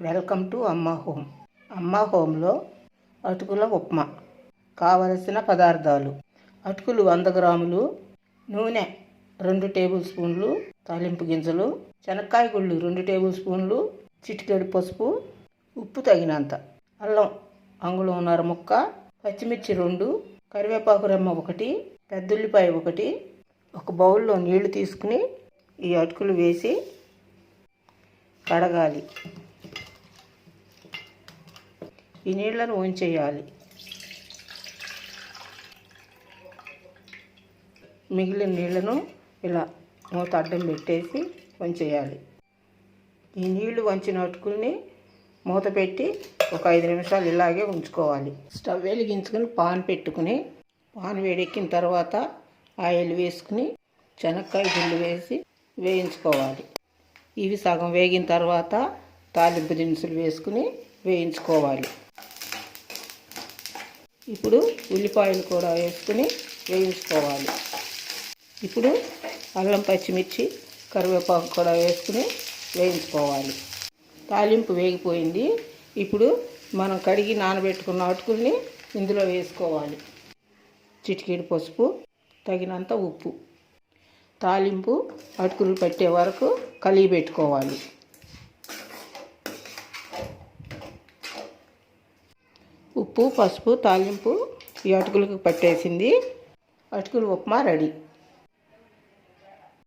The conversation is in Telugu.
వెల్కమ్ టు అమ్మ హోమ్. అమ్మ హోమ్లో అటుకుల ఉప్మా. కావలసిన పదార్థాలు: అటుకులు 100 గ్రాములు, నూనె 2 టేబుల్ స్పూన్లు, తాలింపు గింజలు, శనక్కాయ గుళ్ళు 2 టేబుల్ స్పూన్లు, చిటికెడు పసుపు, ఉప్పు తగినంత, అల్లం అంగుళంన్నర ముక్క, పచ్చిమిర్చి 2, కరివేపాకు రెమ్మ 1, పెద్దుల్లిపాయ 1. ఒక బౌల్లో నీళ్లు తీసుకుని ఈ అటుకులు వేసి కడగాలి. ఈ నీళ్లను ఉంచేయాలి. మిగిలిన నీళ్లను ఇలా మూత అడ్డం పెట్టేసి వంచేయాలి. ఈ నీళ్లు వంచిన అటుకుల్ని మూత పెట్టి ఒక 5 నిమిషాలు ఇలాగే ఉంచుకోవాలి. స్టవ్ వెలిగించుకుని పాన్ పెట్టుకుని, పాన్ వేడెక్కిన తర్వాత ఆయిల్ వేసుకుని శనక్కాయ గుళ్ళు వేసి వేయించుకోవాలి. ఇవి సగం వేగిన తర్వాత తాలింపు దినుసులు వేసుకుని వేయించుకోవాలి. ఇప్పుడు ఉల్లిపాయలు కూడా వేసుకుని వేయించుకోవాలి. ఇప్పుడు అల్లం, పచ్చిమిర్చి, కరివేపాకు కూడా వేసుకుని వేయించుకోవాలి. తాలింపు వేగిపోయింది. ఇప్పుడు మనం కడిగి నానబెట్టుకున్న అటుకుల్ని ఇందులో వేసుకోవాలి. చిటికెడు పసుపు, తగినంత ఉప్పు. తాలింపు అటుకులు పట్టే వరకు కలిగి పెట్టుకోవాలి. ఉప్పు, పసుపు, తాలింపు ఈ అటుకులకు పట్టేసింది. అటుకులు ఉప్మా రెడీ.